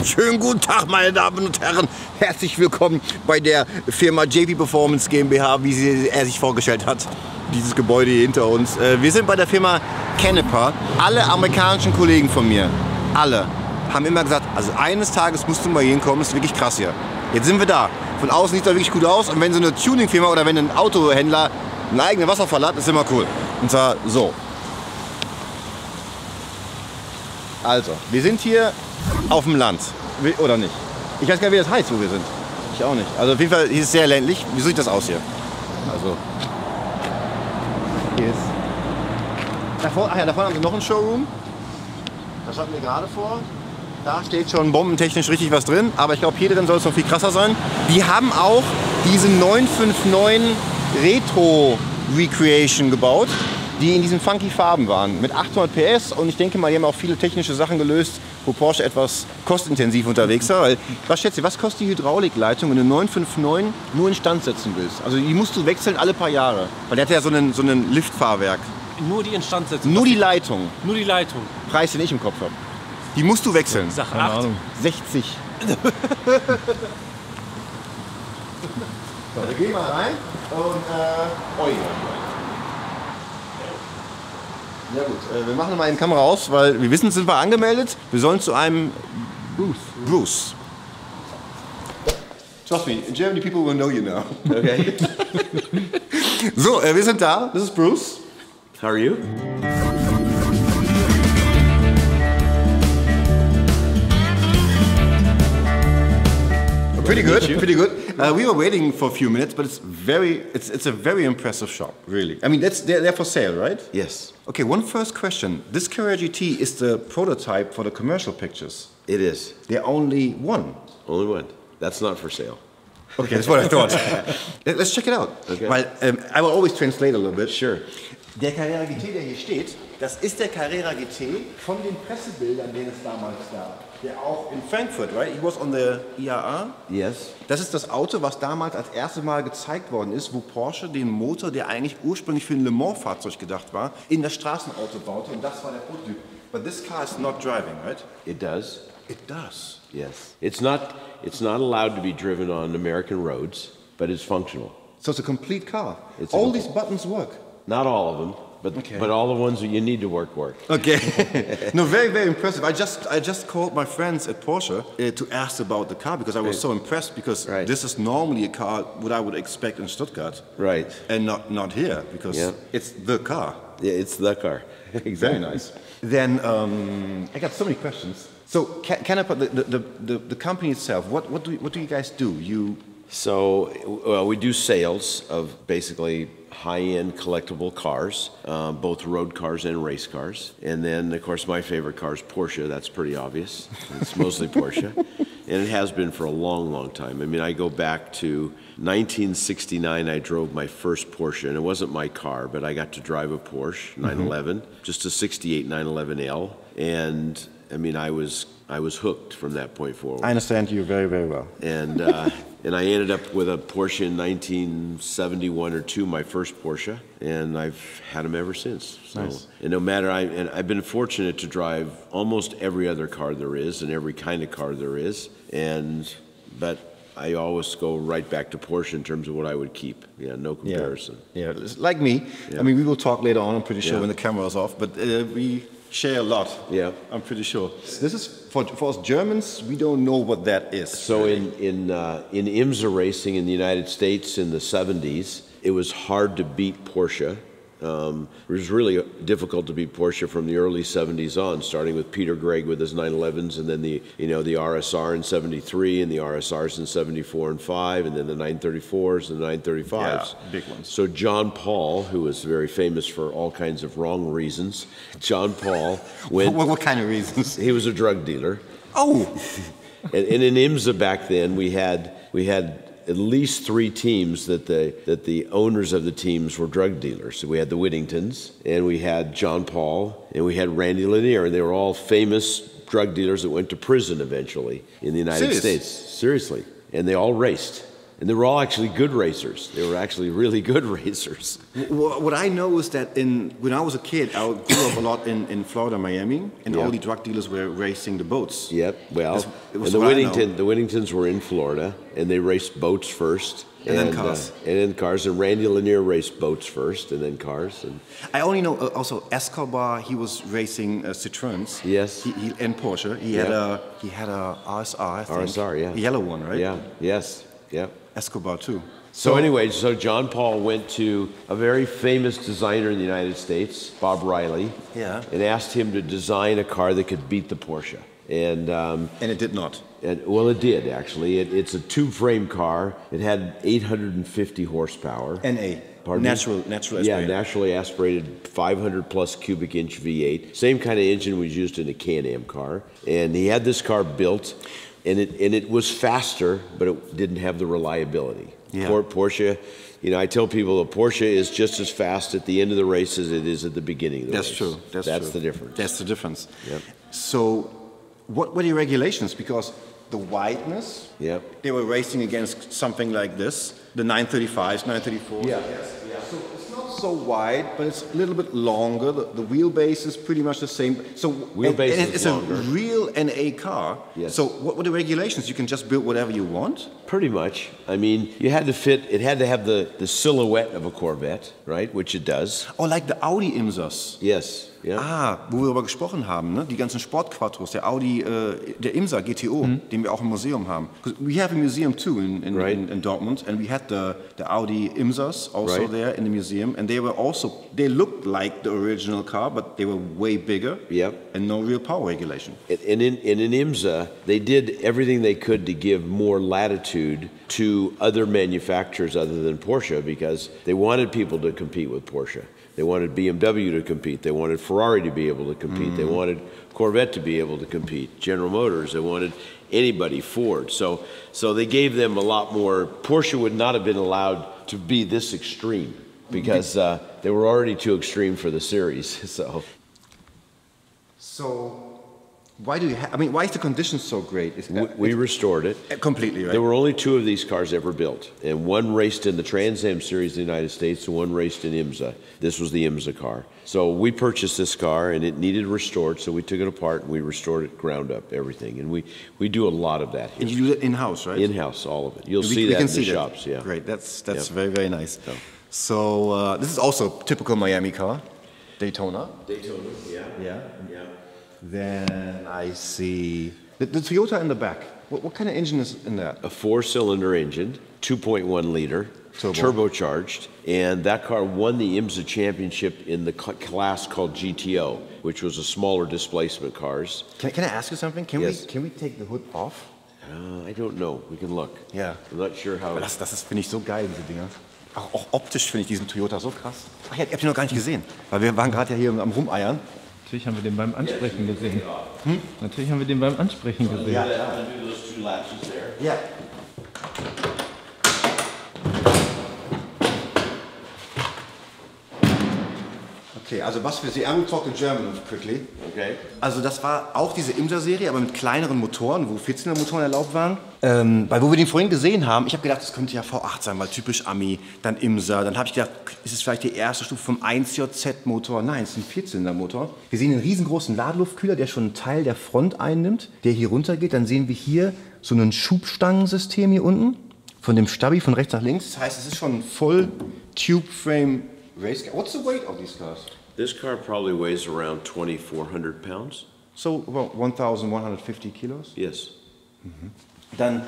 Schönen guten Tag, meine Damen und Herren. Herzlich willkommen bei der Firma Performance GmbH, wie er sich vorgestellt hat. Dieses Gebäude hier hinter uns. Wir sind bei der Firma Canepa. Alle amerikanischen Kollegen von mir, alle, haben immer gesagt, also eines Tages musst du mal hier hinkommen, ist wirklich krass hier. Jetzt sind wir da. Von außen sieht das wirklich gut aus und wenn so eine Tuning-Firma oder wenn ein Autohändler einen eigenen Wasserfall hat, ist immer cool. Und zwar so. Also, wir sind hier auf dem Land, oder nicht? Ich weiß gar nicht, wie das heißt, wo wir sind. Ich auch nicht. Also auf jeden Fall, hier ist es sehr ländlich. Wie sieht das aus hier? Also, hier ist... Da vorne haben sie noch einen Showroom. Das hatten wir gerade vor. Da steht schon bombentechnisch richtig was drin. Aber ich glaube, hier drin soll es noch viel krasser sein. Die haben auch diese 959 Retro Recreation gebaut, die in diesen funky Farben waren, mit 800 PS und ich denke mal, die haben auch viele technische Sachen gelöst, wo Porsche etwas kostintensiv unterwegs war. Weil, was schätzt ihr, was kostet die Hydraulikleitung, wenn du 959 nur instand setzen willst? Also die musst du wechseln alle paar Jahre, weil der hat ja so ein Liftfahrwerk. Nur die Instandsetzung? Nur die Leitung. Nur die Leitung. Preis, den ich im Kopf habe. Die musst du wechseln. Sag 8. 60. So, wir gehen mal rein und ja gut, wir machen mal die Kamera aus, weil wir wissen, sind wir angemeldet. Wir sollen zu einem Bruce. Trust me, in Germany people will know you now. Okay. So, wir sind da. This is Bruce. How are you? Pretty good, pretty good. We were waiting for a few minutes, but it's a very impressive shop, really. I mean, they're for sale, right? Yes. Okay, one first question. This Carrera GT is the prototype for the commercial pictures. It is. They're only one. Only one. That's not for sale. Okay, that's what I thought. Let's check it out. Okay. Weil, I will always translate a little bit. Sure. Der Carrera GT, der hier steht, das ist der Carrera GT von den Pressebildern, den es damals gab. Der auch in Frankfurt, right? He was on the IAA. Yes. Das ist das Auto, was damals als erstes Mal gezeigt worden ist, wo Porsche den Motor, der eigentlich ursprünglich für ein Le Mans-Fahrzeug gedacht war, in das Straßenauto baute und das war der Prototyp. But this car is not driving, right? It does. It does. Yes. It's not allowed to be driven on American roads, but it's functional. So it's a complete car. It's all these buttons work. Not all of them, but all the ones that you need to work. Okay. No, very, very impressive. I just called my friends at Porsche to ask about the car because I was so impressed because this is normally a car what I would expect in Stuttgart. Right. And not here because it's the car. Yeah, it's the car. Exactly. Very nice. Then I got so many questions. So Canepa, the company itself, what do you guys do? So we do sales of basically high-end collectible cars, both road cars and race cars. And then, of course, my favorite car is Porsche. That's pretty obvious. It's mostly Porsche. And it has been for a long, long time. I mean, I go back to 1969, I drove my first Porsche, and it wasn't my car, but I got to drive a Porsche 911, just a 68 911L. And, I mean, I was hooked from that point forward. I understand you very, very well. And I ended up with a Porsche in 1971 or 2, my first Porsche, and I've had them ever since. So, nice. And no matter, and I've been fortunate to drive almost every other car there is and every kind of car there is, but I always go right back to Porsche in terms of what I would keep. Yeah, no comparison. Yeah, like me. Yeah. I mean, we will talk later on, I'm pretty sure, when the camera is off, but we share a lot. Yeah, I'm pretty sure. This is for us Germans. We don't know what that is. So in IMSA racing in the United States in the 70s, it was hard to beat Porsche. It was really difficult to beat Porsche from the early 70s on, starting with Peter Gregg with his 911s, and then the RSR in 73, and the RSRs in 74 and 5, and then the 934s and the 935s. Yeah, big ones. So John Paul, who was very famous for all kinds of wrong reasons, John Paul went... What kind of reasons? He was a drug dealer. Oh! and in IMSA back then, we had at least 3 teams that the owners of the teams were drug dealers. So we had the Whittingtons, and we had John Paul, and we had Randy Lanier, and they were all famous drug dealers that went to prison eventually in the United States. Seriously. And they all raced. And they were all actually good racers. They were actually really good racers. What I know is that when I was a kid, I grew up a lot in Florida, Miami, and all the drug dealers were racing the boats. Yep, well, it was and the Whittingtons were in Florida, and they raced boats first. And then cars. And then cars. And Randy Lanier raced boats first, and then cars. And I only know also Escobar. He was racing Citroens. Yes. He and Porsche. He had a RSR. I think. RSR, yeah. The yellow one, right? Yeah. Yes. Yeah. Escobar too. So anyway, so John Paul went to a very famous designer in the United States, Bob Riley. Yeah. And asked him to design a car that could beat the Porsche. And it did not. Well, it did actually. It's a tube-frame car. It had 850 horsepower. NA. Pardon? Natural aspirated. Yeah, naturally aspirated, 500 plus cubic inch V8. Same kind of engine was used in a Can-Am car. And he had this car built, and it was faster, but it didn't have the reliability. Yeah. Porsche, you know, I tell people a Porsche is just as fast at the end of the race as it is at the beginning of the race. That's true. That's the difference. That's the difference. Yep. So, what were the regulations? Because the wideness, yep. They were racing against something like this, the 935s, 934s. Yeah. So it's not so wide, but it's a little bit longer. The wheelbase is pretty much the same. So wheelbase and is it's longer. a real NA car. Yes. So what were the regulations? You can just build whatever you want? Pretty much. I mean, you had to fit, it had to have the silhouette of a Corvette, right? Which it does. Oh, like the Audi Imsas. Yes. Yeah. Ah, wo wir darüber gesprochen haben, ne? Die ganzen Sportquattros, der Audi, der Imsa GTO, den wir auch im Museum haben. We have a museum too in Dortmund, and we had the Audi Imsas also there in the museum, and they looked like the original car, but they were way bigger. Yep. And no real power regulation. And in an IMSA, they did everything they could to give more latitude to other manufacturers other than Porsche, because they wanted people to compete with Porsche. They wanted BMW to compete. They wanted Ferrari to be able to compete. They wanted Corvette to be able to compete. General Motors, they wanted anybody, Ford. So they gave them a lot more. Porsche would not have been allowed to be this extreme because they were already too extreme for the series. So why do you why is the condition so great? We restored it. Completely, right? There were only 2 of these cars ever built, and one raced in the Trans Am series in the United States and one raced in IMSA. This was the IMSA car. So we purchased this car and it needed restored, so we took it apart and we restored it ground up, everything. And we do a lot of that here. And you do it in-house, right? In-house, all of it. You'll see that in the shops, yeah. Great, that's very, very nice. So this is also a typical Miami car. Daytona. Daytona, yeah. Then I see the Toyota in the back. What kind of engine is in that? A 4-cylinder engine, 2.1 liter, turbocharged, and that car won the IMSA championship in the class called GTO, which was a smaller displacement cars. Can I ask you something? Can we take the hood off? I don't know. We can look. Yeah. I'm not sure how. Das finde ich so geil, diese Dinger. Auch optisch finde ich diesen Toyota so krass. Ach, ihr habt ihn noch gar nicht gesehen, weil wir waren gerade ja hier am Rumeiern. Natürlich haben wir den beim Ansprechen gesehen. Natürlich haben wir den beim Ansprechen gesehen. Ja. Okay, also was für Sie, I'm talk in German quickly. Okay. Also das war auch diese Imsa-Serie, aber mit kleineren Motoren, wo 14er Motoren erlaubt waren. Weil wo wir den vorhin gesehen haben, ich habe gedacht, das könnte ja V8 sein, weil typisch Ami, dann Imsa. Dann habe ich gedacht, ist es vielleicht die erste Stufe vom 1JZ-Motor? Nein, es ist ein 14er-Motor. Wir sehen einen riesengroßen Ladeluftkühler, der schon einen Teil der Front einnimmt, der hier runter geht. Dann sehen wir hier so ein Schubstangensystem hier unten, von dem Stabi von rechts nach links. Das heißt, es ist schon ein Full Tube Frame Race Car. What's the weight of these cars? This car probably weighs around 2,400 pounds. So about 1,150 kilos? Yes. Dann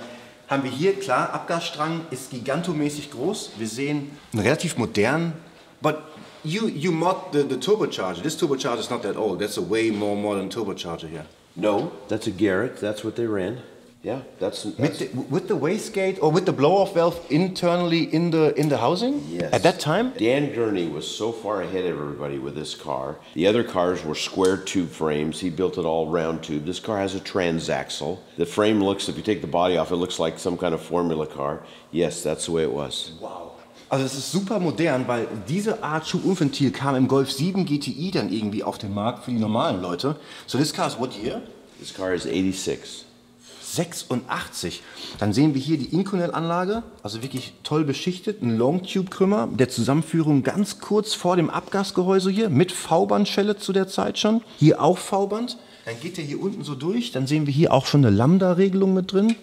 haben wir hier, klar, Abgasstrang ist gigantomäßig groß. Wir sehen einen relativ modernen, but you mod the turbocharger. This turbocharger is not that old. That's a way more modern turbocharger here. No, that's a Garrett. That's what they ran. Yeah, that's with the wastegate or with the blow-off valve internally in the housing? Yes. At that time? Dan Gurney was so far ahead of everybody with this car. The other cars were square tube frames. He built it all round tube. This car has a transaxle. The frame looks, if you take the body off, it looks like some kind of Formula car. Yes, that's the way it was. Wow. Also es ist super modern, weil diese Art Schubumventil kam im Golf 7 GTI dann irgendwie auf den Markt für die normalen Leute. So this car is what year? This car is 86. 86. Dann sehen wir hier die Inconel-Anlage, also wirklich toll beschichtet, ein Long-Tube-Krümmer, der Zusammenführung ganz kurz vor dem Abgasgehäuse hier, mit V-Band-Schelle zu der Zeit schon. Hier auch V-Band. Dann geht der hier unten so durch, dann sehen wir hier auch schon eine Lambda-Regelung mit drin.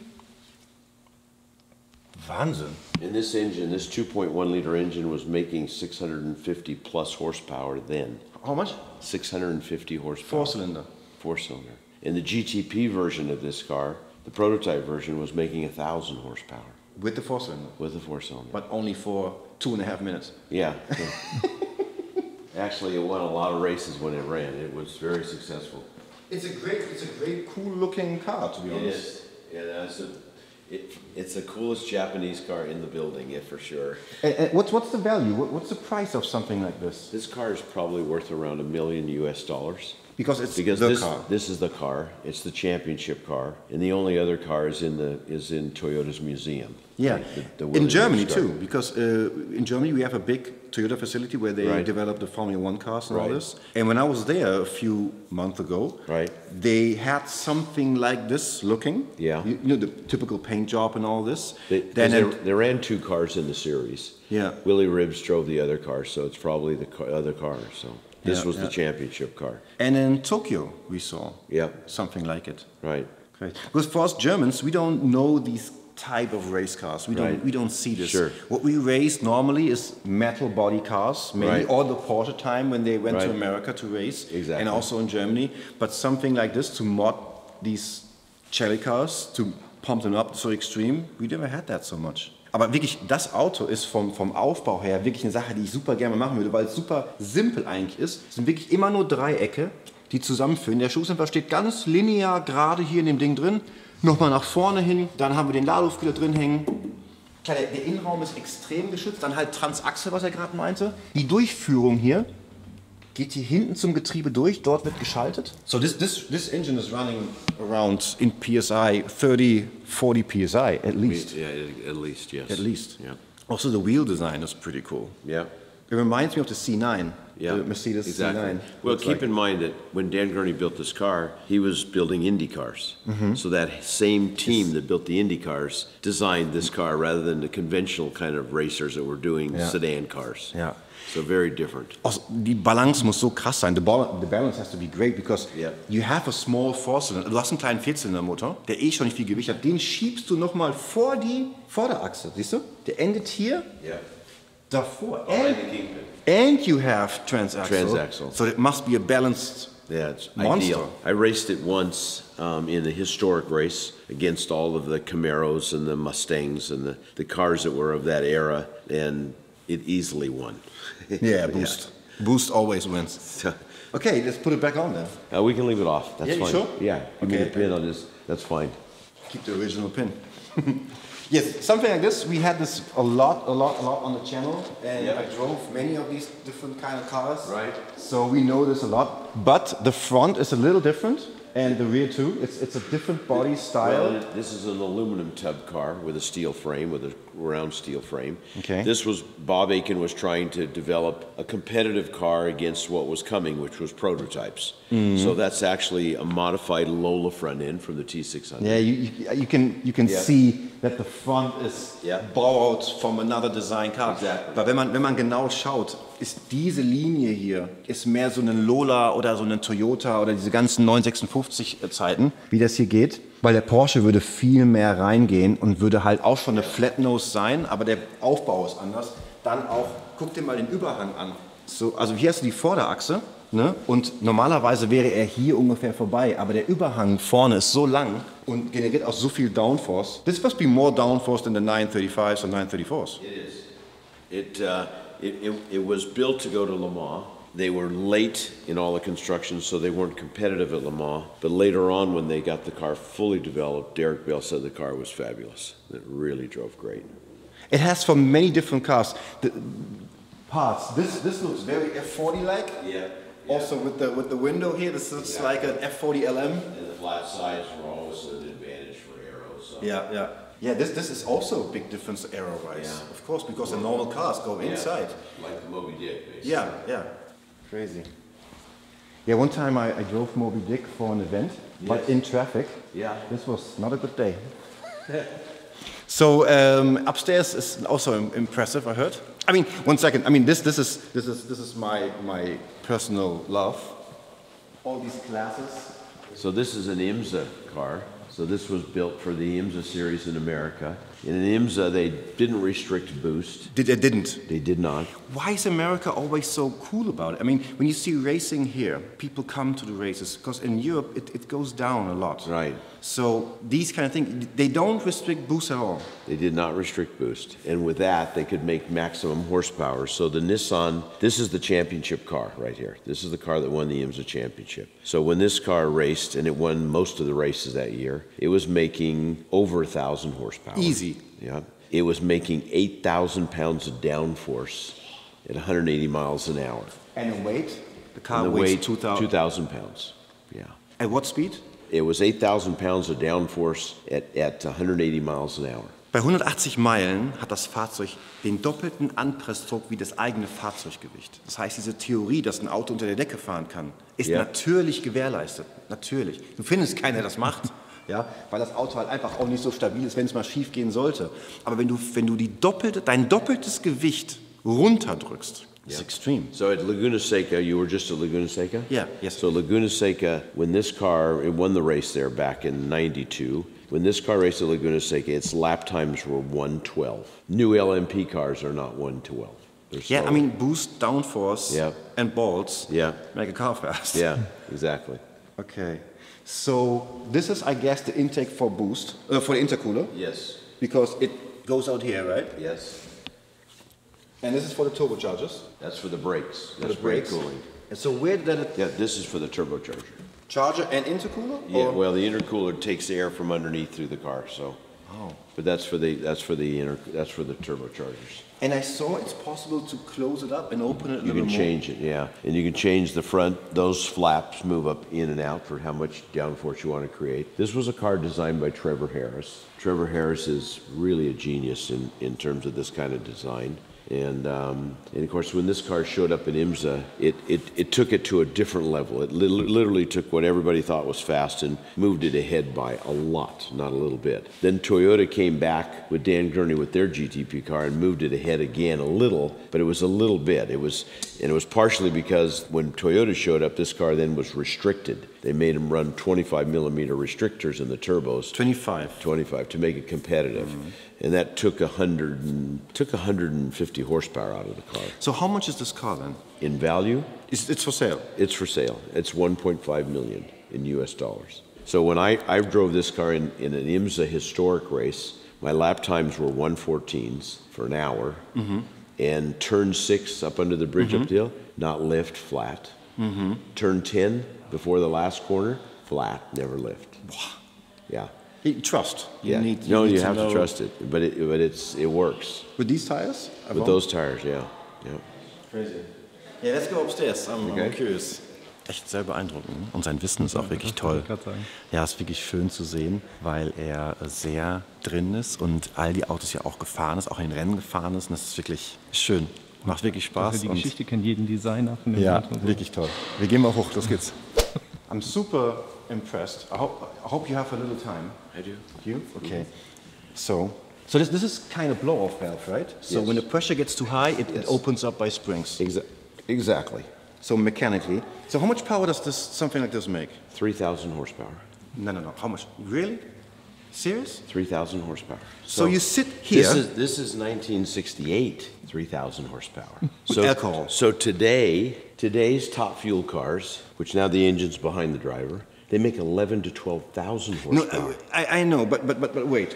Wahnsinn. And this engine, this 2.1 liter engine was making 650 plus horsepower then. How much? 650 horsepower. Four-cylinder. Four-cylinder. In the GTP version of this car, the prototype version was making 1,000 horsepower. With the four-cylinder? With the four-cylinder. But only for 2.5 minutes. Yeah. Actually, it won a lot of races when it ran. It was very successful. It's a great, cool-looking car, to be honest. It is. Yeah, it's the coolest Japanese car in the building, yeah, for sure. And what's the value? What's the price of something like this? This car is probably worth around $1 million US. Because it's the car. This is the car. It's the championship car, and the only other car is in Toyota's museum. Yeah, the in Germany too, because in Germany we have a big Toyota facility where they develop the Formula 1 cars and all this. And when I was there a few months ago, they had something like this looking. Yeah, you know, the typical paint job and all this. They ran two cars in the series. Yeah, Willie Ribbs drove the other car, so it's probably the other car. So. This was the championship car. And in Tokyo we saw something like it. Right. Great. Because for us Germans, we don't know these type of race cars. We don't see this. Sure. What we race normally is metal body cars, maybe all the Porsche time when they went to America to race. Exactly. And also in Germany. But something like this to mod these Jelly cars, to pump them up so extreme, we never had that so much. Aber wirklich, das Auto ist vom Aufbau her wirklich eine Sache, die ich super gerne machen würde, weil es super simpel eigentlich ist. Es sind wirklich immer nur Dreiecke, die zusammenführen. Der Stoßdämpfer steht ganz linear gerade hier in dem Ding drin. Nochmal nach vorne hin, dann haben wir den Ladeluftkühler drin hängen. Klar, der Innenraum ist extrem geschützt, dann halt Transachse, was er gerade meinte. Die Durchführung hier geht hier hinten zum Getriebe durch, dort wird geschaltet. So this engine is running around in PSI 30, 40 PSI at least. Yeah, at least, yes. At least. Yeah. Also the wheel design is pretty cool. Yeah. It reminds me of the C9, the Mercedes C9. Well, keep in mind that when Dan Gurney built this car, he was building Indy cars. So that same team that built the Indy cars designed this car rather than the conventional kind of racers that were doing sedan cars. Yeah. So very different. Also, die Balance muss so krass sein. The balance has to be great because you have a small four-cylinder. Du hast einen kleinen Vierzylindermotor, der schon nicht viel Gewicht hat. Den schiebst du nochmal vor die Vorderachse. Siehst du? Der endet hier. Ja. Davor. And you have transaxle. So it must be a balanced it's monster. Ideal. I raced it once in a historic race against all of the Camaros and the Mustangs and the cars that were of that era, and it easily won. Yeah, Boost. Yeah. Boost always wins. Okay, let's put it back on then. We can leave it off. That's fine. Sure? Yeah, give me the pin on this. That's fine. Keep the original pin. Yes, something like this. We had this a lot on the channel, and I drove many of these different kind of cars. Right. So we know this a lot. But the front is a little different, and the rear too. It's a different body style. Well, this is an aluminum tub car with a steel frame, with a round steel frame. Okay. This was Bob Aiken was trying to develop a competitive car against what was coming, which was prototypes. So that's actually a modified Lola front end from the T600. Yeah, you can see that the front is borrowed from another design car. Exactly. Aber wenn man genau schaut, ist diese Linie hier ist mehr so ein Lola oder so ein Toyota oder diese ganzen 956 Zeiten, wie das hier geht. Weil der Porsche würde viel mehr reingehen und würde halt auch schon eine Flat Nose sein, aber der Aufbau ist anders. Dann auch, guck dir mal den Überhang an. So, also hier hast du die Vorderachse, ne? Und normalerweise wäre er hier ungefähr vorbei, aber der Überhang vorne ist so lang und generiert auch so viel Downforce. This must be more downforce than the 935s or 934s. It is. It was built to go to Le Mans. They were late in all the construction, so they weren't competitive at Le Mans. But later on, when they got the car fully developed, Derek Bell said the car was fabulous. It really drove great. It has for many different cars. The parts. This looks very F40-like. Yeah. Also with the window here, this looks like an F40 LM. And the flat sides were always an advantage for aero. So. Yeah, this is also a big difference aero-wise. Yeah. Of course, because the normal cars go inside. Like the Moby Dick, basically. Yeah. Crazy. Yeah, one time I drove Moby Dick for an event, but in traffic. Yeah. This was not a good day. So upstairs is also impressive, I heard. I mean, one second. I mean, this is my personal love. All these glasses. So this is an IMSA car. So this was built for the IMSA series in America. In an IMSA, they didn't restrict boost. They didn't. They did not. Why is America always so cool about it? I mean, when you see racing here, people come to the races because in Europe it goes down a lot. Right. So these kind of things, they don't restrict boost at all. They did not restrict boost. And with that, they could make maximum horsepower. So the Nissan, this is the championship car right here. This is the car that won the IMSA championship. So when this car raced, and it won most of the races that year, it was making over 1,000 horsepower. Easy. Yeah. It was making 8,000 pounds of downforce at 180 miles an hour. And in weight? The car And the weighs weight, 2,000 pounds. Yeah. At what speed? It was 8,000 pounds of downforce at 180 miles an hour. Bei 180 Meilen hat das Fahrzeug den doppelten Anpressdruck wie das eigene Fahrzeuggewicht. Das heißt, diese Theorie, dass ein Auto unter der Decke fahren kann, ist natürlich gewährleistet. Natürlich. Du findest keinen, der das macht. Ja, weil das Auto halt einfach auch nicht so stabil ist, wenn es mal schief gehen sollte. Aber wenn du dein doppeltes Gewicht runterdrückst, it's extreme. So at Laguna Seca, you were just at Laguna Seca? Yeah, yes. So Laguna Seca, when this car, it won the race there back in '92. When this car raced at Laguna Seca, its lap times were 1:12. New LMP cars are not 1:12. Yeah, I mean, boost, downforce, and bolts make a car fast. Yeah, exactly. Okay. So this is, I guess, the intake for boost, for the intercooler. Yes. Because it goes out here, right? Yes. And this is for the turbochargers. That's for the brakes. That's the brake brakes. cooling. And so where did it? Yeah, this is for the turbocharger. Charger and intercooler? Yeah. Or? Well, the intercooler takes the air from underneath through the car. So. Oh. But that's for the turbochargers. And I saw it's possible to close it up and open it a little more. You can change it, yeah. And you can change the front. Those flaps move up in and out for how much downforce you want to create. This was a car designed by Trevor Harris. Trevor Harris is really a genius in terms of this kind of design. And of course, when this car showed up in IMSA, it took it to a different level. It literally took what everybody thought was fast and moved it ahead by a lot, not a little bit. Then Toyota came back with Dan Gurney with their GTP car and moved it ahead again a little, but it was a little bit. It was partially because when Toyota showed up, this car then was restricted. They made them run 25 millimeter restrictors in the turbos. 25 to make it competitive. Mm-hmm. And that took 150 horsepower out of the car. So how much is this car then? In value? It's for sale. It's for sale. It's 1.5 million in US dollars. So when I drove this car in an IMSA historic race, my lap times were 1:14s for an hour. Mm-hmm. And turn 6 up under the bridge up the hill, not lift, flat. Mm-hmm. Turn 10 before the last corner, flat, never lift. Yeah. Trust. You have to trust it, but it works. With these tires? With those tires, yeah. Crazy. Yeah, let's go upstairs. I'm curious. Echt sehr beeindruckend. Und sein Wissen ist auch wirklich toll. Ja, ist wirklich schön zu sehen, weil er sehr drin ist und all die Autos ja auch gefahren ist, auch in den Rennen gefahren ist. Und das ist wirklich schön. Macht wirklich Spaß. Also die Geschichte kennt jeden Designer von dem Auto. Ja, wirklich toll. Wir gehen mal hoch, los geht's. I'm super impressed. I hope you have a little time. I do. You? Okay. So this is kind of blow-off valve, right? So when the pressure gets too high, it opens up by springs. Exactly. So mechanically. So how much power does something like this make? 3,000 horsepower. No. How much? Really? Serious? 3,000 horsepower. So you sit here. This is 1968. 3,000 horsepower. With alcohol. So today's top fuel cars, which now the engine's behind the driver, they make 11 to 12,000 horsepower. No, I know, but wait.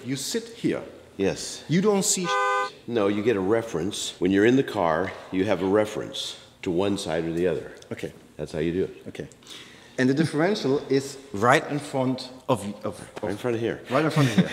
You sit here. Yes. You don't see. No, you get a reference. When you're in the car, you have a reference to one side or the other. Okay. That's how you do it. Okay. And the differential is right in front of right in front of here. Right in front of here.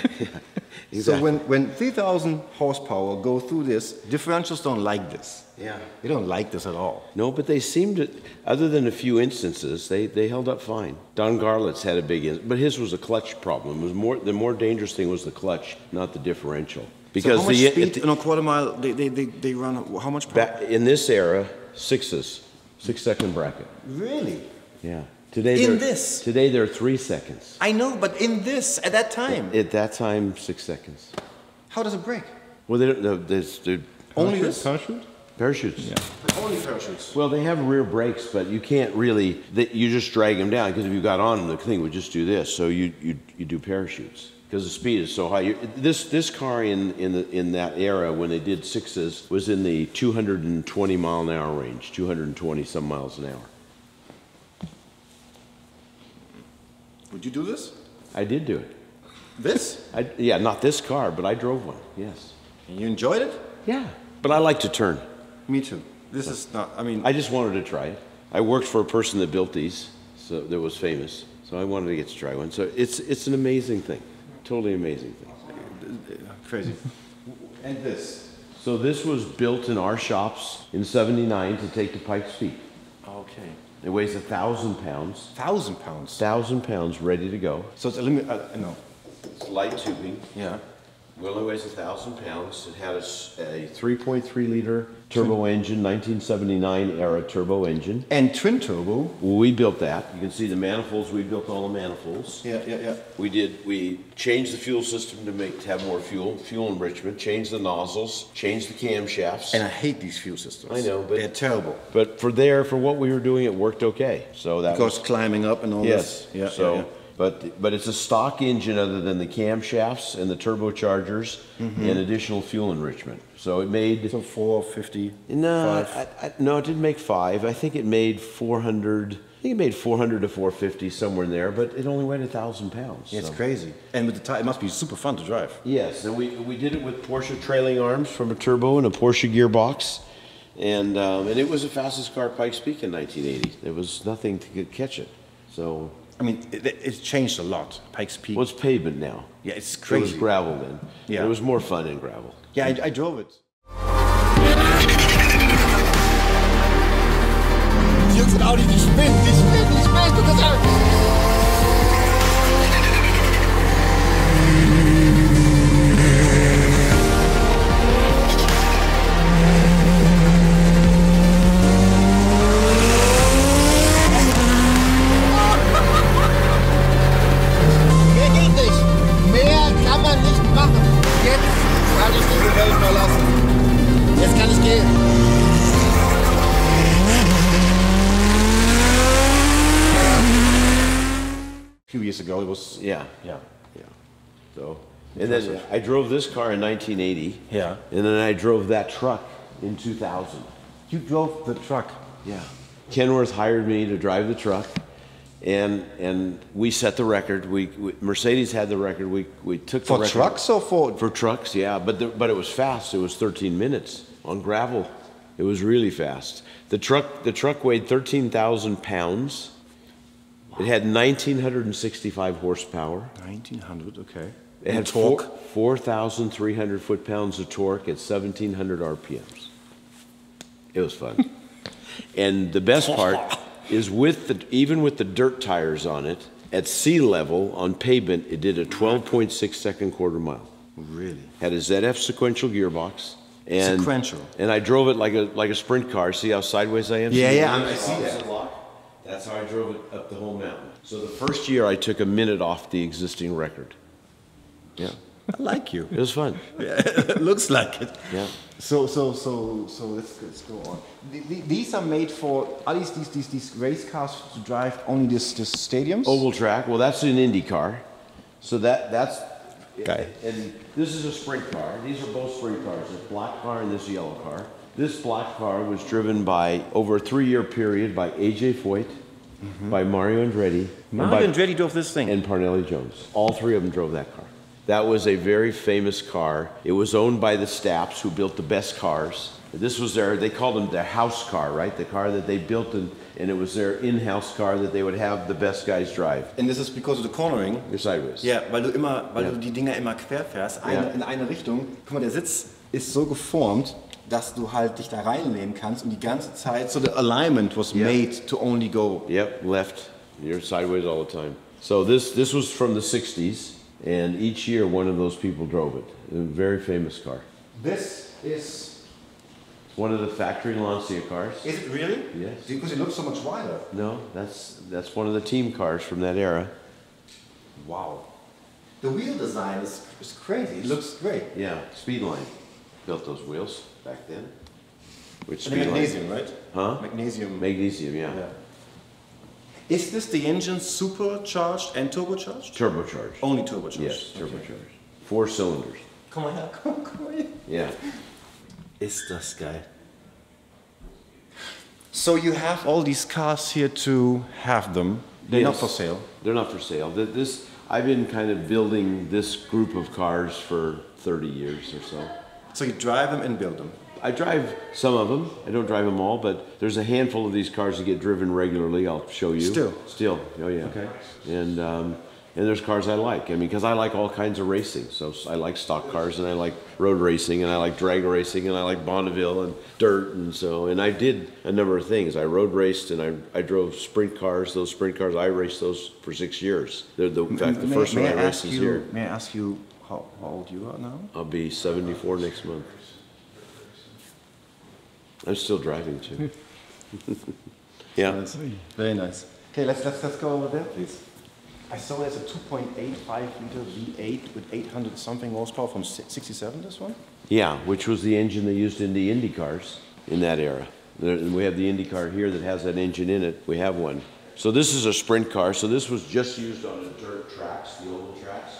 Exactly. So when 3,000 horsepower go through this, differentials don't like this. Yeah. They don't like this at all. No, but they seemed to, other than a few instances, they held up fine. Don Garlett's had a big, but his was a clutch problem. It was the more dangerous thing was the clutch, not the differential. Because so how much speed in a quarter mile they run? How much power? In this era, sixes. 6-second bracket. Really? Yeah. Today Today they're 3 seconds. I know, but in this, at that time. At that time, 6 seconds. How does it break? Well, they don't. They're Only this? Parachute? Parachutes. Yeah. Only parachutes. Well, they have rear brakes, but you can't really. You just drag them down because if you got on them, the thing would just do this. So you do parachutes because the speed is so high. This car in that era when they did 6s was in the 220 mile an hour range, 220 some miles an hour. Would you do this? I did do it. This? Yeah, not this car, but I drove one. Yes. And you enjoyed it? Yeah. But I like to turn. Me too. This is not, I just wanted to try it. I worked for a person that built these, so that was famous. So I wanted to get to try one. So it's an amazing thing. Totally amazing thing. Crazy. And this? So this was built in our shops in '79 to take to Pikes Peak. Okay. It weighs 1,000 pounds. 1,000 pounds? 1,000 pounds ready to go. So it's a limit, no. It's light tubing. Yeah. It only weighs 1,000 pounds. It had a 3.3 liter turbo engine, 1979 era turbo engine. And twin turbo. We built that. You can see the manifolds. We built all the manifolds. Yeah. We changed the fuel system to have more fuel enrichment, changed the nozzles, changed the camshafts. And I hate these fuel systems. I know, but they're terrible. But for what we were doing, it worked okay. So that because climbing up and all this. Yeah. So. But it's a stock engine other than the camshafts and the turbochargers and additional fuel enrichment. So it made... So 450? No, no, it didn't make 5. I think it made 400... I think it made 400 to 450, somewhere in there, but it only weighed 1,000 pounds. Yeah, it's crazy. And with the tire, it must be super fun to drive. Yes, and we did it with Porsche trailing arms from a turbo and a Porsche gearbox. And it was the fastest car at Pikes Peak in 1980. There was nothing to catch it. So... I mean, it's changed a lot. Pikes Peak. Well, it's pavement now. Yeah, it's crazy. It was gravel then. Yeah. It was more fun in gravel. Yeah, I drove it. Die Jungs von Audi, die spinnen, guck das an. Ago it was yeah. So and then I drove this car in 1980. Yeah. And then I drove that truck in 2000. You drove the truck? Yeah. Kenworth hired me to drive the truck, and we set the record. Mercedes had the record. We took the record. For trucks or for trucks? Yeah, but it was fast. It was 13 minutes on gravel. It was really fast. The truck weighed 13,000 pounds. It had 1,965 horsepower. 1,900, okay. It had torque? 4,300 foot-pounds of torque at 1,700 RPMs. It was fun. And the best part is even with the dirt tires on it, at sea level on pavement, it did a 12.6 second quarter mile. Really? Had a ZF sequential gearbox. And, sequential. And I drove it like a sprint car. See how sideways I am? Yeah, I see that. That's how I drove it up the whole mountain. So the first year I took a minute off the existing record. Yeah. I like you. It was fun. Yeah, it looks like it. Yeah. So let's go on. These are made for, are these race cars to drive only this stadiums? Oval track. Well, that's an Indy car. So that's... Okay. And this is a sprint car. These are both sprint cars. This black car and this yellow car. This black car was driven over a 3-year period by A.J. Foyt, by Mario Andretti. Mario Andretti drove this thing? And Parnelli Jones. All 3 of them drove that car. That was a very famous car. It was owned by the Stapps, who built the best cars. This was they called them their house car, right? The car that they built, and it was their in-house car that they would have the best guys drive. And this is because of the cornering? You're sideways. Ja, weil du die Dinger immer quer fährst, in eine Richtung. Guck mal, der Sitz ist so geformt, dass du halt dich da reinlehnen kannst und die ganze Zeit, so the alignment was made to only go. Yep, left. You're sideways all the time. So this was from the 60s, and each year one of those people drove it. A very famous car. This is One of the factory Lancia cars. Is it really? Yes. Because it looks so much wider. No, that's one of the team cars from that era. Wow. The wheel design is crazy. It looks great. Yeah, Speedline built those wheels back then. Which And magnesium, right? Huh? Magnesium. Magnesium, yeah. Is this the engine supercharged and turbocharged? Turbocharged. Only turbocharged. Yes, turbocharged. 4 cylinders. Komm mal her, komm mal her. Yeah. Ist das geil. So you have all these cars here to have them. They're not for sale. They're not for sale. I've been kind of building this group of cars for 30 years or so. So you drive them and build them. I drive some of them. I don't drive them all, but there's a handful of these cars that get driven regularly. I'll show you. Still. Oh yeah. Okay. And there's cars I like. I mean, because I like all kinds of racing. So I like stock cars, and I like road racing, and I like drag racing, and I like Bonneville and dirt, and I did a number of things. I road raced, and I drove sprint cars. Those sprint cars, I raced those for 6 years. In fact, the first one I raced is here. May I ask you how old you are now? I'll be 74 next month. I'm still driving too. Yeah. Nice. Very nice. Okay, let's go over there, please. I saw there's a 2.85 liter V8 with 800 something horsepower from 67, this one? Yeah, which was the engine they used in the Indy cars in that era. And we have the Indy car here that has that engine in it. We have one. So this is a sprint car. So this was just used on the dirt tracks, the oval tracks,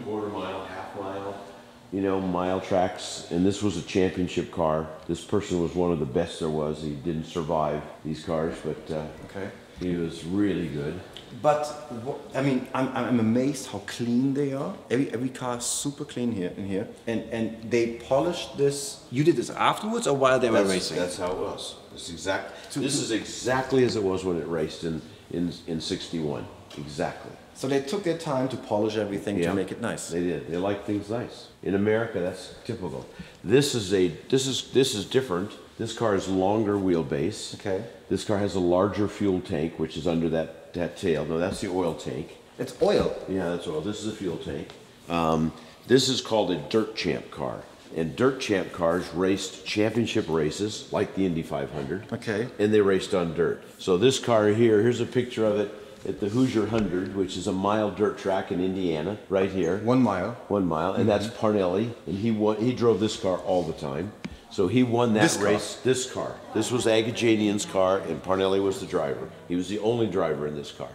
quarter mile, half mile, mile tracks. And this was a championship car. This person was one of the best there was. He didn't survive these cars, but he was really good. But I mean, I'm amazed how clean they are. Every car is super clean here and they polished this. You did this afterwards or while they were racing? That's how it was. This is exactly as it was when it raced in 61. Exactly. So they took their time to polish everything to make it nice. They did. They like things nice. In America, that's typical. This is different. This car is longer wheelbase. Okay. This car has a larger fuel tank, which is under that tail. No, that's the oil tank. It's oil? Yeah, that's oil. This is a fuel tank. This is called a dirt champ car. And dirt champ cars raced championship races, like the Indy 500. Okay. And they raced on dirt. So this car here's a picture of it at the Hoosier 100, which is a mile dirt track in Indiana, right here. 1 mile. 1 mile, and that's Parnelli, and he drove this car all the time. So he won that race. This car. This was Agajanian's car, and Parnelli was the driver. He was the only driver in this car.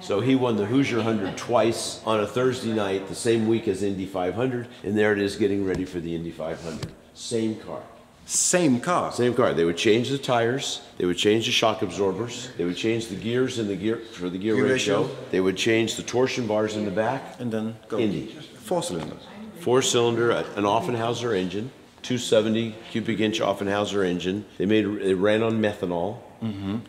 So he won the Hoosier 100 twice on a Thursday night, the same week as Indy 500, and there it is getting ready for the Indy 500. Same car. Same car? Same car. They would change the tires, they would change the shock absorbers, they would change the gears in the gear for the gear ratio, they would change the torsion bars in the back, and then go. Indy. 4 cylinders. 4-cylinder, an Offenhauser engine. 270 cubic inch Offenhauser engine. They ran on methanol. And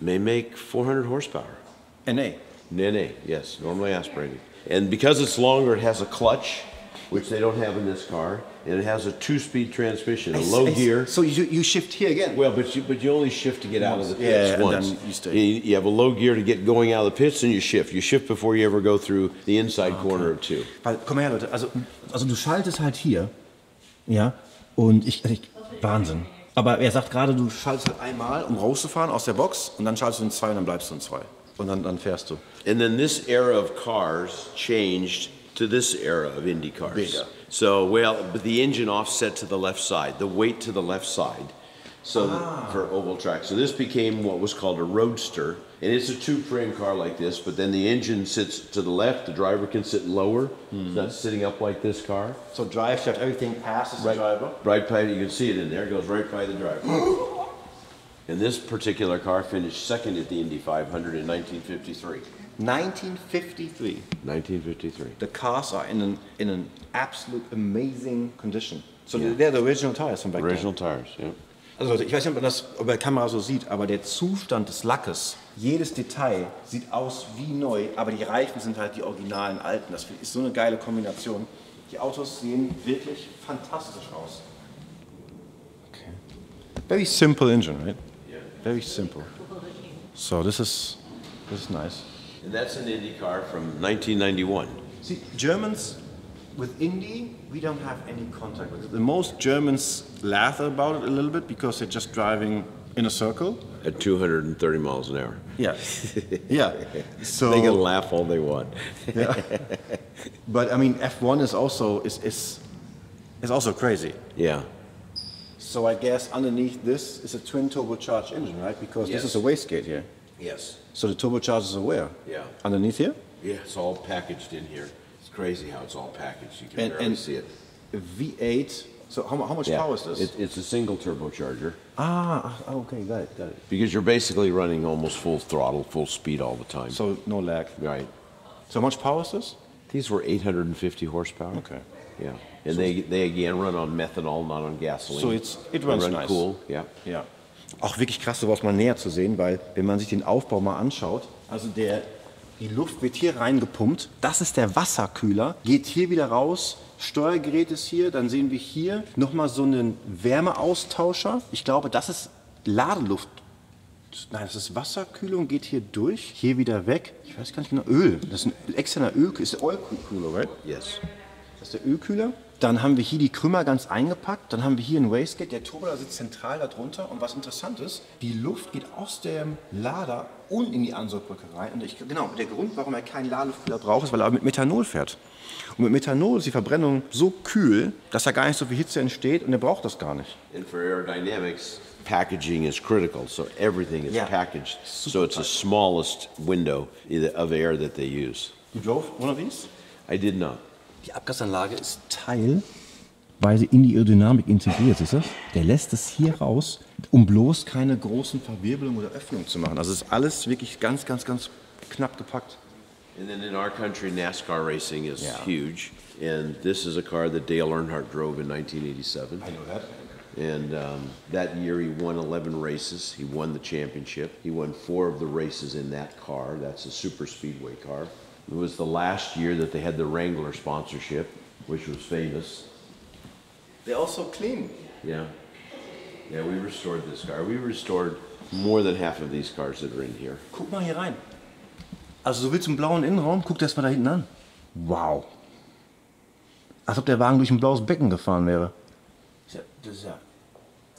they make 400 horsepower. NA. NA, yes, normally aspirated. And because it's longer, it has a clutch, which they don't have in this car, and it has a 2-speed transmission, a low gear. So you shift here again? Well, but you only shift to get out of the pits once. And then you stay. You have a low gear to get going out of the pits, and you shift. You shift before you ever go through the inside corner of 2. Weil, komm her, Leute, also du schaltest halt hier. Ja, und Wahnsinn. Aber er sagt gerade, du schaltest halt einmal, um rauszufahren aus der Box, und dann schaltest du in 2 und dann bleibst du in 2. Und dann fährst du. And then this era of cars changed to this era of Indy cars. Bigger. So, but the engine offset to the left side, the weight to the left side. So for oval track. So this became what was called a roadster. And it's a 2-frame car like this, but then the engine sits to the left, the driver can sit lower. It's not sitting up like this car. So drive shaft, everything passes the driver? Right by, you can see it in there, it goes right by the driver. And this particular car finished second at the Indy 500 in 1953. 1953? 1953. The cars are in an absolute amazing condition. So they're the original tires from back then? Original tires, yeah. Also Leute, ich weiß nicht, ob man das über die Kamera so sieht, aber der Zustand des Lackes, jedes Detail sieht aus wie neu, aber die Reifen sind halt die originalen alten. Das ist so eine geile Kombination. Die Autos sehen wirklich fantastisch aus. Okay. Very simple engine, right? Yeah. Very simple. So this is nice. And that's an Indy car from 1991. See, Germans with Indy, we don't have any contact with it. The most Germans laugh about it a little bit because they're just driving in a circle. At 230 miles an hour. Yeah. Yeah. So They can laugh all they want. yeah. But I mean, F1 is also crazy. Yeah. So I guess underneath this is a twin turbocharged engine, right? Because Yes. this is a wastegate here. Yes. So the turbochargers are where? Yeah. Underneath here? Yeah, it's all packaged in here. It's crazy how it's all packaged. You can And- barely and- see it. V8. So how much Yeah. power is this? It's a single turbocharger Okay, got it. because you're basically running almost full throttle, full speed all the time. So no lag. Right. So how much power is this? These were 850 horsepower. Okay. Yeah. And they again run on methanol, not on gasoline. So it runs run nice. cool. Yeah. Ja. Auch wirklich krass, sowas mal näher zu sehen, weil wenn man sich den Aufbau mal anschaut, also die Luft wird hier reingepumpt, das ist der Wasserkühler, geht hier wieder raus, Steuergerät ist hier, dann sehen wir hier nochmal so einen Wärmeaustauscher. Ich glaube, das ist Ladeluft. Nein, das ist Wasserkühlung, geht hier durch, hier wieder weg. Ich weiß gar nicht genau, Öl. Das ist ein externer Ölkühler, ist der Oil-Cooler, right? Yes. Das ist der Ölkühler. Dann haben wir hier die Krümmer ganz eingepackt. Dann haben wir hier ein Wastegate. Der Turbolader sitzt zentral darunter. Und was interessant ist, die Luft geht aus dem Lader und in die Ansaugbrücke rein. Und genau, der Grund, warum er keinen Ladeluftkühler braucht, ist, weil er mit Methanol fährt. Und mit Methanol ist die Verbrennung so kühl, dass da gar nicht so viel Hitze entsteht und er braucht das gar nicht. And for aerodynamics, packaging is critical. So everything is Yeah. packaged. So it's the smallest window of air that they use. You drove one of these? I did not. Die Abgasanlage ist teilweise in die Aerodynamik integriert, ist das? Der lässt es hier raus, um bloß keine großen Verwirbelungen oder Öffnungen zu machen. Also es ist alles wirklich ganz, ganz, ganz knapp gepackt. And then in our country, NASCAR racing is Yeah. huge. And this is a car that Dale Earnhardt drove in 1987. I know that. And that year he won 11 races. He won the championship. He won 4 of the races in that car. That's a super speedway car. It was the last year that they had the Wrangler sponsorship, which was famous. They're also clean. Yeah. Yeah, we restored this car. We restored more than half of these cars that are in here. Guck mal hier rein. Also du willst einen blauen Innenraum, guck dir das mal da hinten an. Wow. Als ob der Wagen durch ein blaues Becken gefahren wäre. Das ist ja...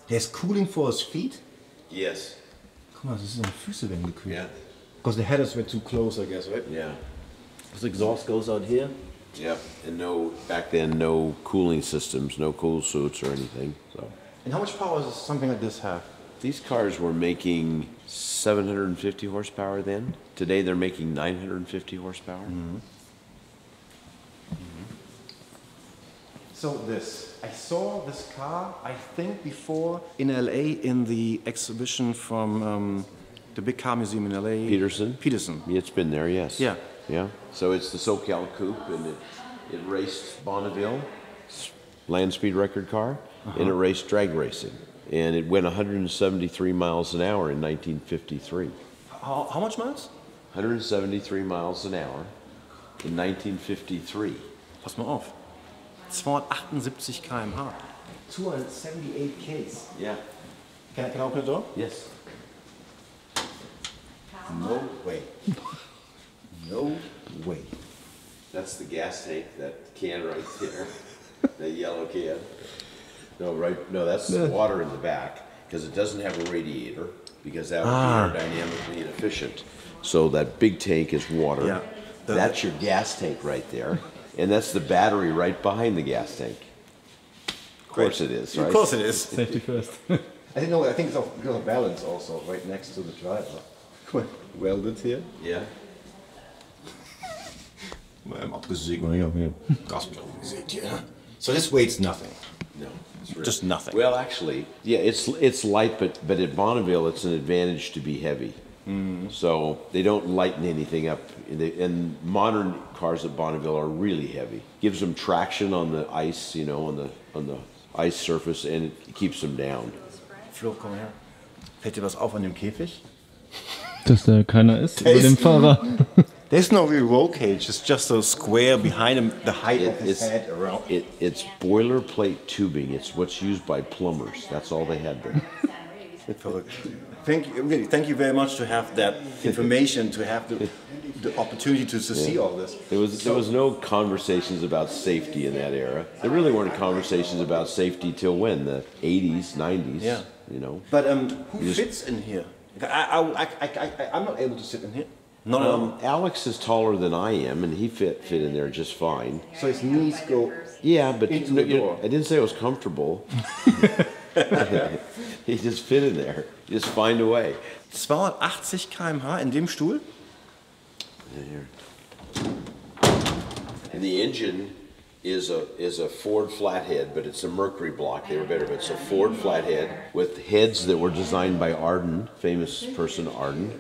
There's cooling for his feet. Yes. Guck mal, das ist seine Füße werden gekühlt. Yeah. Because the headers were too close, I guess, right? Yeah. This exhaust goes out here. Yep. And back then, no cooling systems, no cool suits or anything. So And how much power does something like this have? these cars were making 750 horsepower then. Today they're making 950 horsepower. So I saw this car, I think before in LA in the exhibition from the big car museum in LA. Peterson. It's been there, yes. Yeah. Yeah. So it's the SoCal Coupe, and it raced Bonneville, land speed record car, and it raced drag racing. And it went 173 miles an hour in 1953. How much miles? 173 miles an hour in 1953. Pass mal auf. 278 km/h. 278 Ks. Yeah. Can I open the door? Yes. No way. No way. That's the gas tank, that can right there, that yellow can. No, that's water in the back, because it doesn't have a radiator, because that would be aerodynamically inefficient. So that big tank is water. Yeah. That's your gas tank right there, and that's the battery right behind the gas tank. Of course it is, right? Of course it is. Safety first. I didn't know. I think it's because of balance also, right next to the driver. Welded here. Yeah. Abgesägt. So this weighs nothing. No. It's really, Just nothing. Well, actually, yeah, it's light, but at Bonneville, it's an advantage to be heavy. So they don't lighten anything up. And modern cars at Bonneville are really heavy. Gives them traction on the ice, on the ice surface, and it keeps them down. Flo, komm her. Fällt dir was auf an dem Käfig? Dass da keiner ist über dem Fahrer. There's no real roll cage. It's just a square behind him, the height of his head around. It's boilerplate tubing. It's what's used by plumbers. That's all they had there. Thank you very much to have that information, to have the opportunity to see all this. There was no conversations about safety in that era. There really weren't conversations about safety till when? The 80s, 90s. Yeah. You know. But who fits in here? I'm not able to sit in here. No. Alex is taller than I am, and he fit in there just fine. So his knees go. Yeah, but into the door. I didn't say it was comfortable. He just fit in there. You just find a way. 280 km/h in dem Stuhl? And the engine is a Ford flathead, but it's a Mercury block. They were better, but it's a Ford flathead with heads that were designed by Arden, famous person Arden.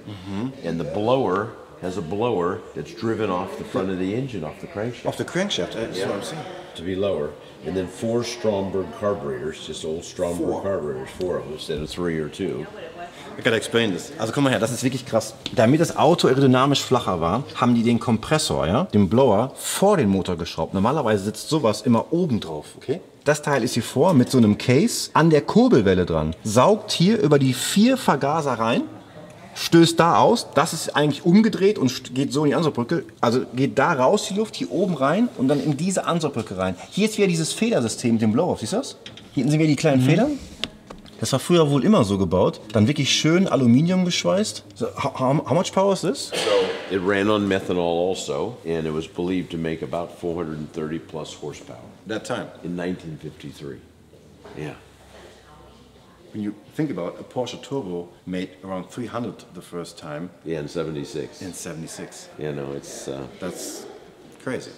And the blower has a blower that's driven off the front of the engine, off the crankshaft. Off the crankshaft, that's what I'm saying. To be lower. And then 4 Stromberg carburetors, just old Stromberg carburetors, 4 of them instead of 3 or 2. I gotta explain this. Also komm mal her, das ist wirklich krass. Damit das Auto aerodynamisch flacher war, haben die den Kompressor, ja, den Blower, vor den Motor geschraubt. Normalerweise sitzt sowas immer oben drauf, okay? Das Teil ist hier vor mit so einem Case an der Kurbelwelle dran. Saugt hier über die 4 Vergaser rein, stößt da aus, das ist eigentlich umgedreht und geht so in die Ansaugbrücke. Also geht da raus die Luft, hier oben rein und dann in diese Ansaugbrücke rein. Hier ist wieder dieses Federsystem mit dem Blow-Off, siehst du das? Hier hinten sind wieder die kleinen Federn. Das war früher wohl immer so gebaut. Dann wirklich schön Aluminium geschweißt. So, how much power is this? So it ran on methanol also, and it was believed to make about 430 plus horsepower. That time. In 1953. Yeah. When you think about a Porsche Turbo made around 300 the first time. Yeah, in 76. In 76. Yeah, no, it's... That's crazy.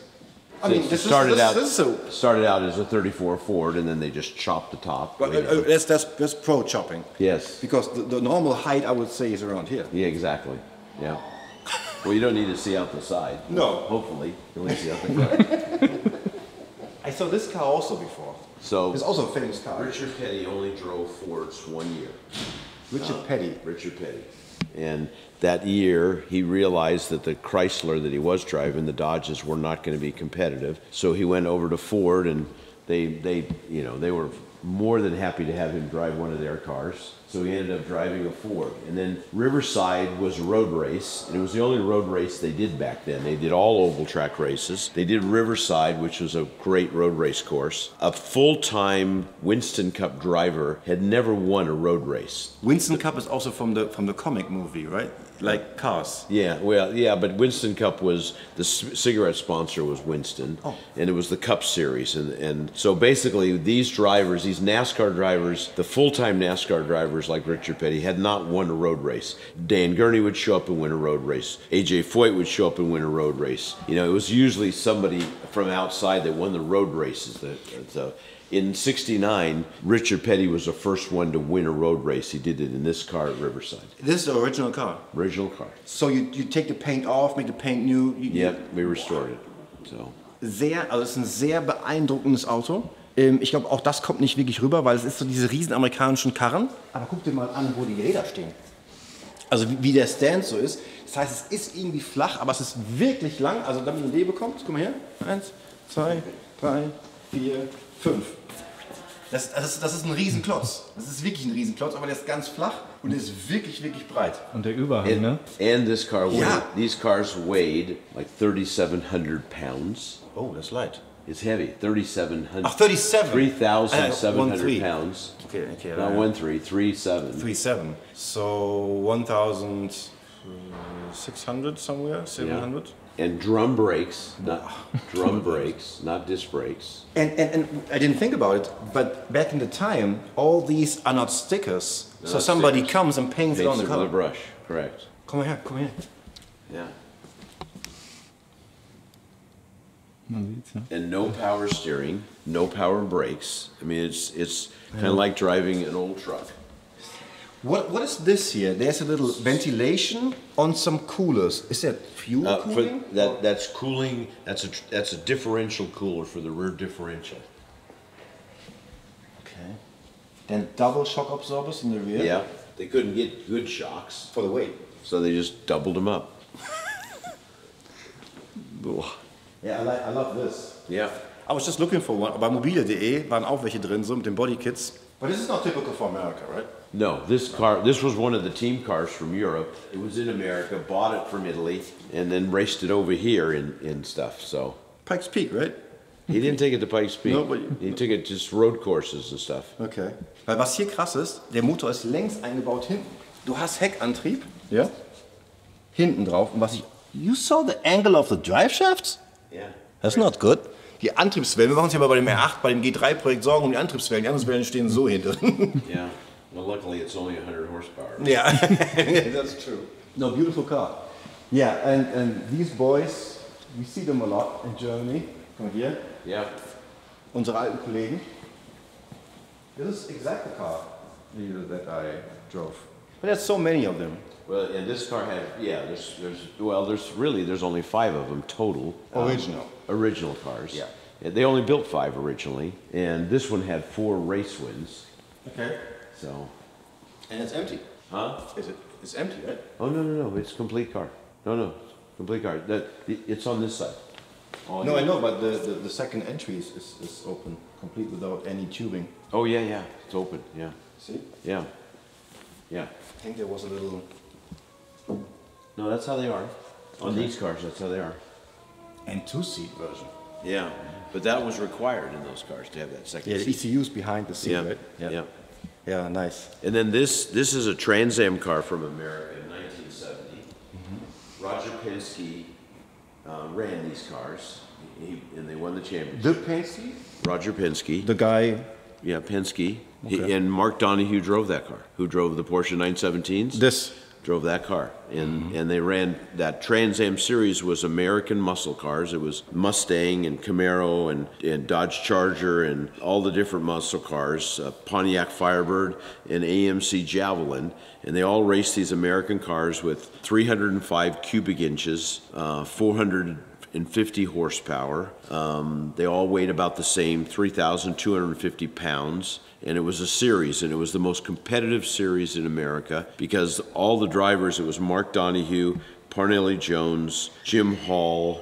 I mean, this started out as a 34 Ford, and then they just chopped the top. But that's pro chopping. Yes. Because the normal height, I would say, is around here. Yeah, exactly. Yeah. Well, you don't need to see out the side. No. Hopefully, you only see out the front. I saw this car also before. So it's also a famous car. Richard Petty only drove Fords 1 year. Richard Petty. Richard Petty. And that year, he realized that the Chrysler that he was driving, the Dodges, were not going to be competitive. So he went over to Ford, and they were more than happy to have him drive one of their cars. So he ended up driving a Ford. And then Riverside was a road race, and it was the only road race they did back then. They did all oval track races. They did Riverside, which was a great road race course. A full-time Winston Cup driver had never won a road race. Winston Cup is also from the comic movie, right? Like Cars. Yeah, well, yeah, but Winston Cup was, the cigarette sponsor was Winston, and it was the Cup Series. And so basically these drivers, these NASCAR drivers, the full-time NASCAR drivers like Richard Petty had not won a road race. Dan Gurney would show up and win a road race. AJ Foyt would show up and win a road race. You know, it was usually somebody from outside that won the road races. In '69, Richard Petty was the first one to win a road race. He did it in this car at Riverside. This is the original car? Original car. So you take the paint off, make the paint new? Yeah, we restored it. So. Also es ist ein sehr beeindruckendes Auto. Ich glaube, auch das kommt nicht wirklich rüber, weil es ist so diese riesen amerikanischen Karren. Aber guck dir mal an, wo die Räder stehen. Also wie der Stand so ist. Das heißt, es ist irgendwie flach, aber es ist wirklich lang. Also damit man eine Idee bekommt, guck mal her. 1, 2, 3, 4, 5. Das ist ein Riesenklotz. Das ist wirklich ein Riesenklotz, aber der ist ganz flach und der ist wirklich, wirklich breit. Und der Überhang, ne? And this car these cars weighed like 3,700 pounds. Oh, that's light. It's heavy, 3,700. Ach, 37. 3,700 pounds. Okay. Not 1,3, 3,7. 3,7. So 1,600 somewhere, 700. Yeah. And drum brakes, not disc brakes. And I didn't think about it, but back in the time, all these are not stickers. So somebody comes and paints it on the car. With a brush, correct. Come here. Yeah. Man sieht's, ne? And no power steering, no power brakes. I mean, it's kind of like driving an old truck. What is this here? There's a little ventilation on some coolers. Is that fuel cooling? That's cooling. That's a differential cooler for the rear differential. Okay. Then double shock absorbers in the rear. Yeah. They couldn't get good shocks for the weight, so they just doubled them up. Yeah, I love this. Yeah. I was just looking for one. Bei mobile.de waren auch welche drin, so mit den Bodykits. But this is not typical for America, right? No, this was one of the team cars from Europe. It was in America, bought it from Italy, and then raced it over here in stuff, so. Pikes Peak, right? He didn't take it to Pikes Peak. No, but he took it to just road courses and stuff. Okay. Weil was hier krass ist, der Motor ist längs eingebaut hinten. Du hast Heckantrieb. Ja. Hinten drauf. Und was ich... You saw the angle of the drive shafts? Yeah. That's not good. Die Antriebswellen, wir machen uns ja mal bei dem R8, bei dem G3-Projekt Sorgen um die Antriebswellen. Die Antriebswellen stehen so hinter. Yeah. Well, luckily it's only 100 horsepower. Yeah, that's true. No, beautiful car. Yeah, and these boys, we see them a lot in Germany. Come here. Yeah. Unsere alten Kollegen. This is exactly the car that I drove. But there's so many of them. Well, and this car had, yeah, there's only 5 of them total. Original cars. Yeah. They only built 5 originally, and this one had 4 race wins. Okay. So. And it's empty. Huh? It's empty, right? Oh, no, it's a complete car. No, complete car. It's on this side. No, I know, but the second entry is open, complete without any tubing. Oh, yeah, it's open, yeah. See? Yeah. I think there was a little... No, that's how they are. On these cars, that's how they are. And 2-seat version. Yeah, but that was required in those cars to have that second seat. The ECU's behind the seat, right? Yeah. Yeah, nice. And then this is a Trans Am car from America in 1970. Roger Penske ran these cars, and they won the championship. The Penske? Roger Penske. The guy... Yeah, Penske. Okay. And Mark Donohue drove that car. Who drove the Porsche 917s? This. Drove that car. And they ran, that Trans Am series was American muscle cars. It was Mustang and Camaro and Dodge Charger and all the different muscle cars, Pontiac Firebird and AMC Javelin. And they all raced these American cars with 305 cubic inches, 450 horsepower. They all weighed about the same, 3,250 pounds. And it was a series, and it was the most competitive series in America because all the drivers, it was Mark Donohue, Parnelli Jones, Jim Hall,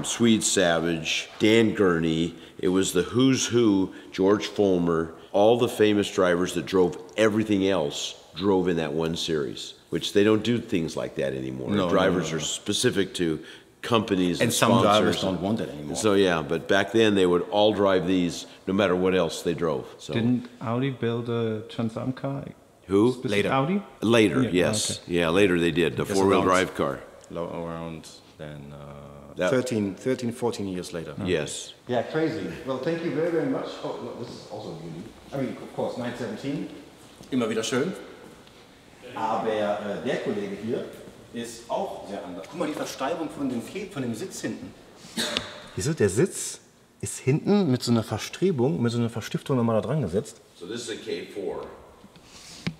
Swede Savage, Dan Gurney. It was the who's who, George Fulmer, all the famous drivers that drove everything else drove in that one series, which they don't do things like that anymore. No, drivers no. are specific to companies and some sponsors. drivers don't want it anymore. So yeah, but back then they would all drive these no matter what else they drove. So. Didn't Audi build a Trans Am car? Who? Later. Audi? Later, Yeah, yes. okay. Yeah, later they did, the four-wheel drive car. Around then 13, 14 years later. Yes. Yeah, crazy. Well, thank you very, very much. Oh, no, this is also unique. I mean, of course, 917, immer wieder schön. Aber der Kollege hier ist auch sehr anders. Guck mal, die Versteibung von dem Sitz hinten. Wieso? Der Sitz ist hinten mit so einer Verstrebung, mit so einer Verstiftung nochmal da dran gesetzt. So this is a K4,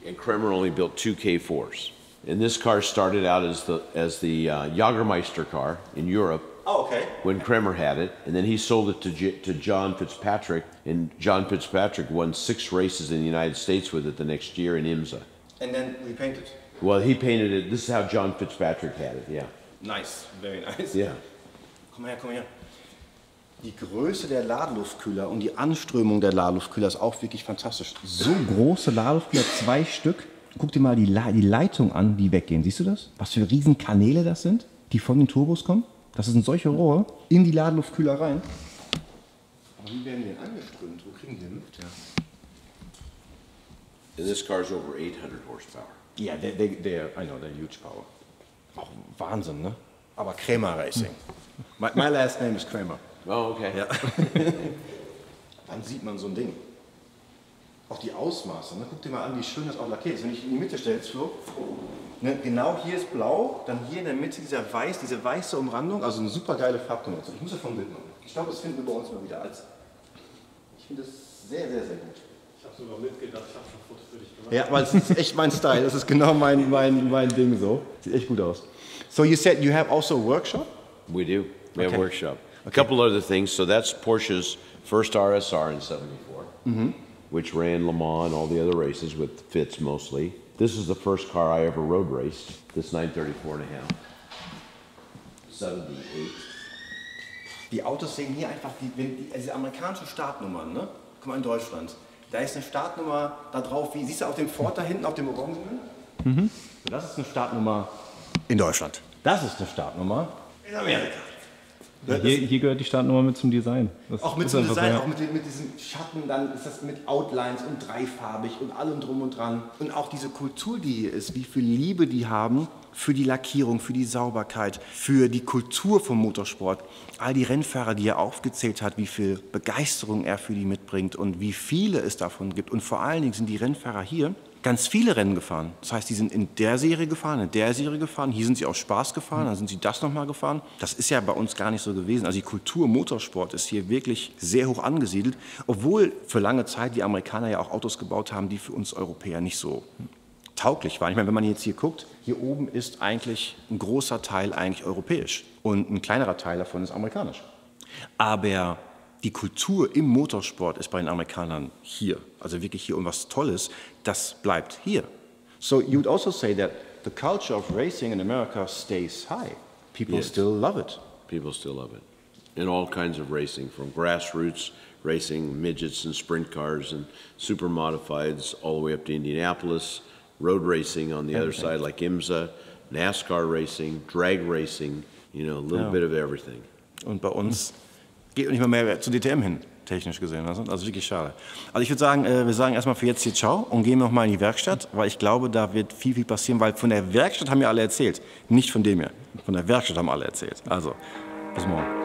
and Kraemer only built 2 K4s. And this car started out as the Jagermeister car in Europe. Oh, okay. When Kraemer had it, and then he sold it to John Fitzpatrick, and John Fitzpatrick won 6 races in the United States with it the next year in IMSA. And then repainted. Well, he painted it. This is how John Fitzpatrick had it. Yeah. Nice, very nice. Yeah. Komm her. Die Größe der Ladeluftkühler und die Anströmung der Ladeluftkühler ist auch wirklich fantastisch. So große Ladeluftkühler, 2 Stück. Guck dir mal die Leitung an, die weggehen. Siehst du das? Was für riesen Kanäle das sind, die von den Turbos kommen? Das sind solche Rohre in die Ladeluftkühler rein. Aber wie werden die denn angeströmt? Wo kriegen die denn Luft her? And this car's over 800 horsepower. Yeah, I know, they're huge power. Auch Wahnsinn, ne? Aber Kraemer Racing. My last name is Kraemer. Oh, okay. Ja. Dann sieht man so ein Ding. Auch die Ausmaße, ne? Guck dir mal an, wie schön das auch lackiert ist. Wenn ich in die Mitte stelle, jetzt Flo, ne? Genau hier ist blau, dann hier in der Mitte diese weiße Umrandung, also eine super geile Farbkombination. Ich muss davon ein Bild machen. Ich glaube, das finden wir bei uns mal wieder. Ich finde das sehr, sehr, sehr gut. Ich habe sogar mitgedacht, ich habe schon Fotos für dich gemacht. Ja, weil es ist echt mein Style. Das ist genau mein Ding so. Sieht echt gut aus. So you said you have also a workshop? We do. We have a Okay. workshop. A couple other things. So that's Porsche's first RSR in '74, which ran Le Mans and all the other races with Fitz mostly. This is the first car I ever road raced. This 934.5. 78. Die Autos sehen hier einfach, diese amerikanischen Startnummern, ne? Guck mal in Deutschland. Da ist eine Startnummer da drauf, wie siehst du auf dem Ford da hinten, auf dem Orangenen? Mhm. So, das ist eine Startnummer in Deutschland. Das ist eine Startnummer in Amerika. Ja, hier gehört die Startnummer mit zum Design. Das auch mit zum Design, auch mit diesem Schatten, dann ist das mit Outlines und dreifarbig und allem drum und dran. Und auch diese Kultur, die hier ist, wie viel Liebe die haben für die Lackierung, für die Sauberkeit, für die Kultur vom Motorsport. All die Rennfahrer, die er aufgezählt hat, wie viel Begeisterung er für die mitbringt und wie viele es davon gibt. Und vor allen Dingen sind die Rennfahrer hier ganz viele Rennen gefahren. Das heißt, die sind in der Serie gefahren, in der Serie gefahren, hier sind sie aus Spaß gefahren, dann sind sie das nochmal gefahren. Das ist ja bei uns gar nicht so gewesen. Also die Kultur Motorsport ist hier wirklich sehr hoch angesiedelt, obwohl für lange Zeit die Amerikaner ja auch Autos gebaut haben, die für uns Europäer nicht so tauglich waren. Ich meine, wenn man jetzt hier guckt, hier oben ist eigentlich ein großer Teil eigentlich europäisch und ein kleinerer Teil davon ist amerikanisch. Aber die Kultur im Motorsport ist bei den Amerikanern hier, also wirklich hier und was Tolles, das bleibt hier. So you would also say that the culture of racing in America stays high. People still love it. People still love it. In all kinds of racing, from grassroots racing, midgets and sprint cars and super modifieds, all the way up to Indianapolis, road racing on the other side like IMSA, NASCAR racing, drag racing, you know, a little bit of everything. Und bei uns geht nicht mal mehr zu DTM hin, technisch gesehen. Also wirklich schade. Also ich würde sagen, wir sagen erstmal für jetzt hier ciao und gehen noch mal in die Werkstatt, weil ich glaube, da wird viel, viel passieren, weil von der Werkstatt haben ja alle erzählt. Nicht von dem hier. Von der Werkstatt haben alle erzählt. Also, bis morgen.